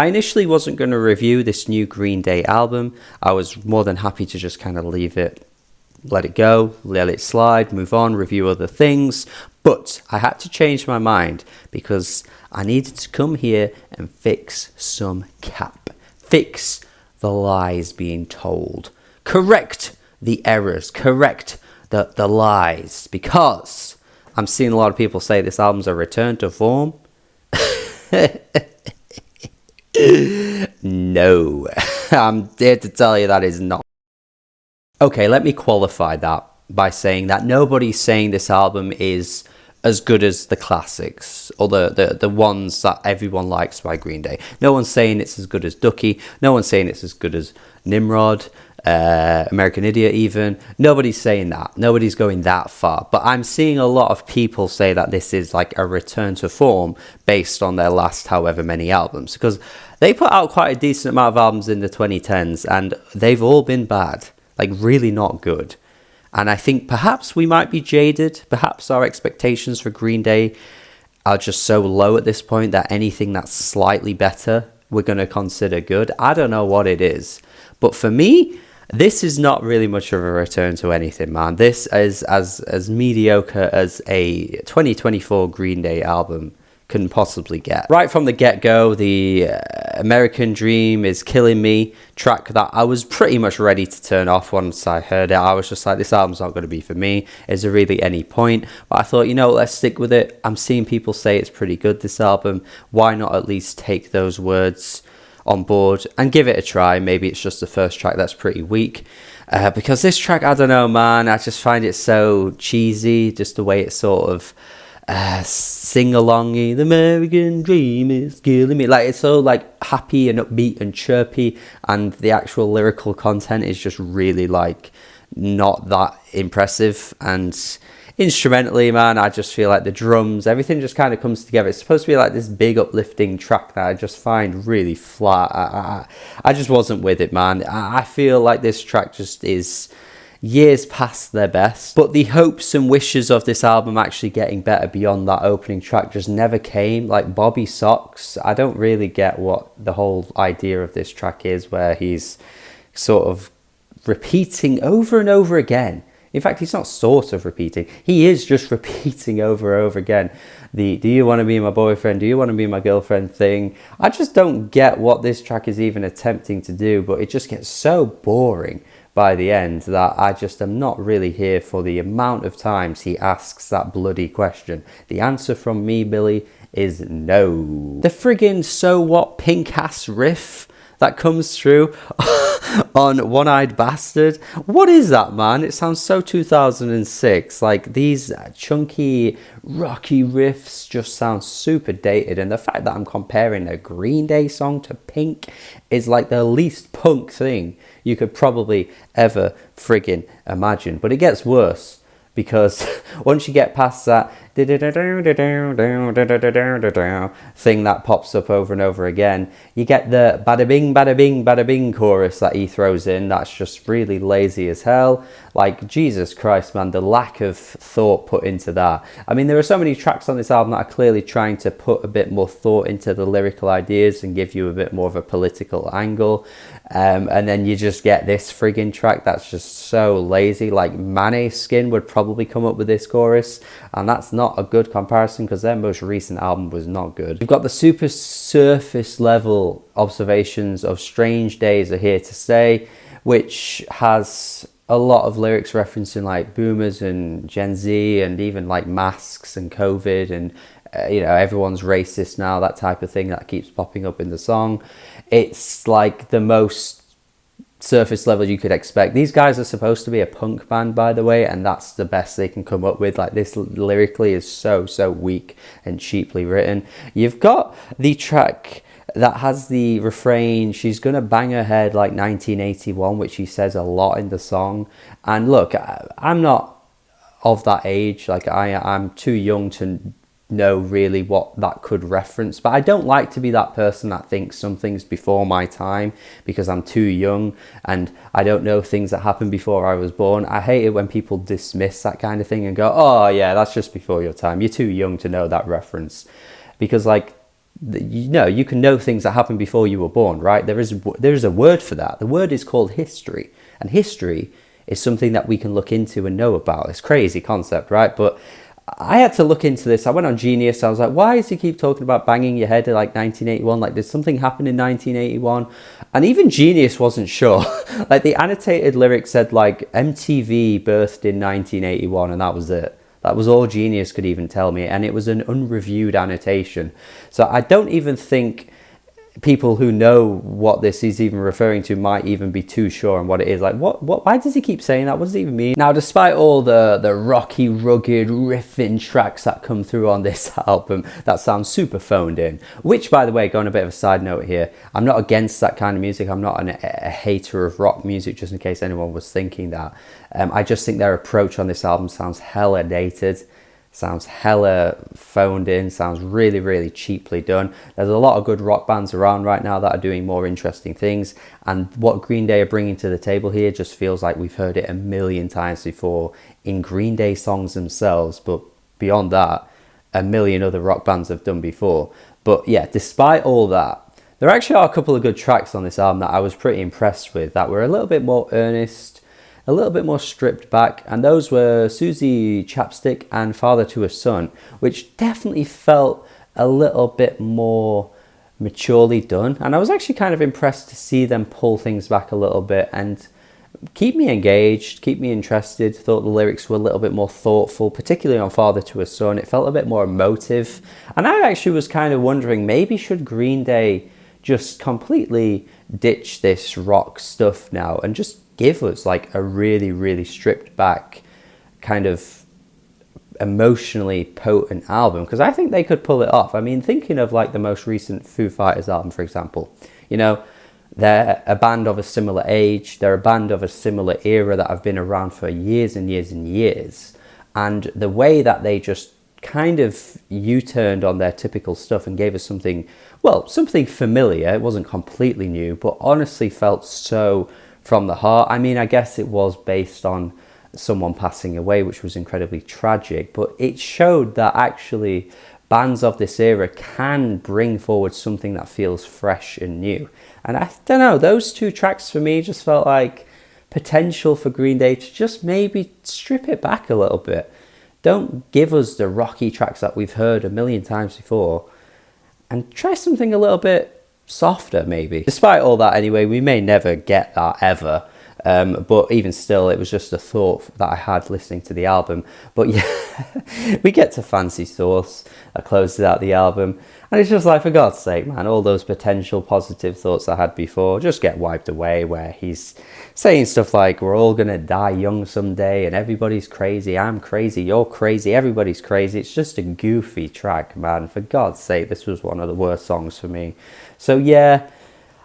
I initially wasn't going to review this new Green Day album. I was more than happy to just kind of leave it, let it go, let it slide, move on, review other things. But I had to change my mind because I needed to come here and fix some cap. Fix the lies being told. Correct the errors. Correct the lies. Because I'm seeing a lot of people say this album's a return to form. No, I'm here to tell you that is not. Okay, let me qualify that by saying that nobody's saying this album is as good as the classics or the ones that everyone likes by Green Day. No one's saying it's as good as Ducky. No one's saying it's as good as Nimrod, American Idiot even. Nobody's saying that. Nobody's going that far. But I'm seeing a lot of people say that this is like a return to form based on their last however many albums. Because they put out quite a decent amount of albums in the 2010s and they've all been bad. Like really not good. And I think perhaps we might be jaded. Perhaps our expectations for Green Day are just so low at this point that anything that's slightly better we're going to consider good. I don't know what it is. But for me, this is not really much of a return to anything, man. This is as mediocre as a 2024 Green Day album can possibly get. Right from the get-go, the American Dream is Killing Me track that I was pretty much ready to turn off once I heard it. I was just like, this album's not going to be for me. Is there really any point? But I thought, let's stick with it. I'm seeing people say it's pretty good, this album. Why not at least take those words on board and give it a try? Maybe it's just the first track that's pretty weak. Because this track, I don't know, man, I just find it so cheesy, just the way it sort of sing-alongy. The American dream is killing me. Like, it's so like happy and upbeat and chirpy, and the actual lyrical content is just really like not that impressive. And instrumentally, man, I just feel like the drums, everything just kind of comes together. It's supposed to be like this big uplifting track that I just find really flat. I just wasn't with it, man. I feel like this track just is years past their best, but the hopes and wishes of this album actually getting better beyond that opening track just never came. Like Bobby Socks, I don't really get what the whole idea of this track is, where he's sort of repeating over and over again. In fact, he's not sort of repeating, he is just repeating over and over again the "do you want to be my boyfriend, do you want to be my girlfriend" thing. I just don't get what this track is even attempting to do, but it just gets so boring by the end that I just am not really here for the amount of times he asks that bloody question. The answer from me, Billy, is no. The friggin' So What pink ass riff that comes through on One Eyed Bastard. What is that, man? It sounds so 2006. Like, these chunky, rocky riffs just sound super dated. And the fact that I'm comparing a Green Day song to Pink is like the least punk thing you could probably ever friggin' imagine. But it gets worse, because once you get past that thing that pops up over and over again, you get the bada bing, bada bing, bada bing chorus that he throws in. That's just really lazy as hell. Like, Jesus Christ, man, the lack of thought put into that. I mean, there are so many tracks on this album that are clearly trying to put a bit more thought into the lyrical ideas and give you a bit more of a political angle. And then you just get this friggin' track that's just so lazy. Like, Maneskin would probably come up with this chorus, and that's not a good comparison because their most recent album was not good. We've got the super surface level observations of Strange Days Are Here to Stay, which has a lot of lyrics referencing like boomers and Gen Z, and even like masks and COVID and everyone's racist now, that type of thing that keeps popping up in the song. It's like the most surface level you could expect. These guys are supposed to be a punk band, by the way, and that's the best they can come up with. Like, this lyrically is so weak and cheaply written. You've got the track that has the refrain, "She's gonna bang her head like 1981," which he says a lot in the song. And look, I'm not of that age. Like, I'm too young to know really what that could reference, but I don't like to be that person that thinks something's before my time because I'm too young and I don't know things that happened before I was born. I hate it when people dismiss that kind of thing and go, "Oh yeah, that's just before your time, you're too young to know that reference," because like, You know, you can know things that happened before you were born, right? There is a word for that. The word is called history, and history is something that we can look into and know about. It's a crazy concept, right? But I had to look into this. I went on Genius. I was like, why does he keep talking about banging your head at like 1981? Like, did something happen in 1981? And even Genius wasn't sure. Like, the annotated lyrics said like MTV birthed in 1981, and that was it. That was all Genius could even tell me, and it was an unreviewed annotation. So I don't even think people who know what this is even referring to might even be too sure on what it is. Like, why does he keep saying that? What does it even mean? Now, despite all the rocky, rugged, riffing tracks that come through on this album that sound super phoned in, which, by the way, going a bit of a side note here, I'm not against that kind of music. I'm not a hater of rock music, just in case anyone was thinking that. I just think their approach on this album sounds hella dated. Sounds hella phoned in, sounds really, really cheaply done. There's a lot of good rock bands around right now that are doing more interesting things, and what Green Day are bringing to the table here just feels like we've heard it a million times before in Green Day songs themselves, but beyond that, a million other rock bands have done before. But yeah, despite all that, there actually are a couple of good tracks on this album that I was pretty impressed with, that were a little bit more earnest, a little bit more stripped back, and those were Suzie, Chapstick and Father to a Son, which definitely felt a little bit more maturely done, and I was actually kind of impressed to see them pull things back a little bit and keep me engaged, keep me interested. Thought the lyrics were a little bit more thoughtful, particularly on Father to a Son. It felt a bit more emotive, and I actually was kind of wondering, maybe should Green Day just completely ditch this rock stuff now and just give us like a really, really stripped back, kind of emotionally potent album? Because I think they could pull it off. I mean, thinking of like the most recent Foo Fighters album, for example, you know, they're a band of a similar age, they're a band of a similar era that have been around for years and years and years, and the way that they just kind of U-turned on their typical stuff and gave us something, well, something familiar. It wasn't completely new, but honestly felt so from the heart. I mean, I guess it was based on someone passing away, which was incredibly tragic, but it showed that actually bands of this era can bring forward something that feels fresh and new. And I don't know, those two tracks for me just felt like potential for Green Day to just maybe strip it back a little bit. Don't give us the rocky tracks that we've heard a million times before, and try something a little bit softer maybe. Despite all that anyway, we may never get that ever, but even still, it was just a thought that I had listening to the album. But yeah, we get to Fancy Sauce that closes out the album, and it's just like, for God's sake, man, all those potential positive thoughts I had before just get wiped away, where he's saying stuff like, we're all gonna die young someday, and everybody's crazy, I'm crazy, you're crazy, everybody's crazy. It's just a goofy track, man. For God's sake, this was one of the worst songs for me. So yeah,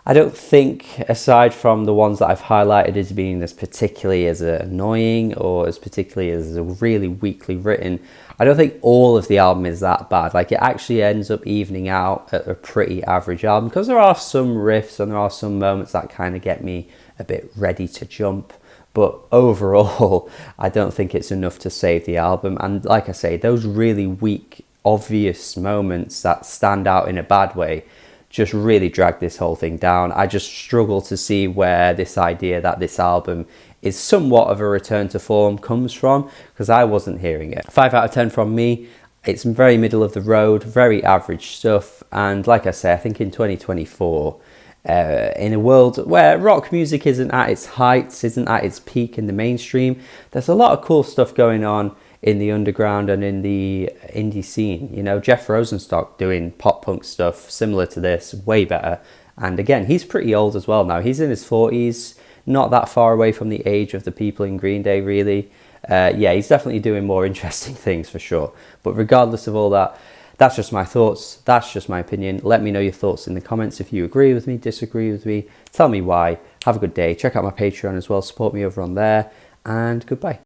I don't think, aside from the ones that I've highlighted as being as particularly as annoying or as particularly as really weakly written, I don't think all of the album is that bad. Like, it actually ends up evening out at a pretty average album, because there are some riffs and there are some moments that kind of get me a bit ready to jump. But overall, I don't think it's enough to save the album. And like I say, those really weak, obvious moments that stand out in a bad way just really drag this whole thing down. I just struggle to see where this idea that this album is somewhat of a return to form comes from, because I wasn't hearing it. 5 out of 10 from me. It's very middle of the road, very average stuff. And like I say, I think in 2024, in a world where rock music isn't at its heights, isn't at its peak in the mainstream, there's a lot of cool stuff going on in the underground and in the indie scene. You know, Jeff Rosenstock doing pop punk stuff similar to this, way better. And again, he's pretty old as well now. He's in his 40s, not that far away from the age of the people in Green Day, really. Yeah, he's definitely doing more interesting things for sure. But regardless of all that, that's just my thoughts. That's just my opinion. Let me know your thoughts in the comments if you agree with me, disagree with me. Tell me why. Have a good day. Check out my Patreon as well. Support me over on there. And goodbye.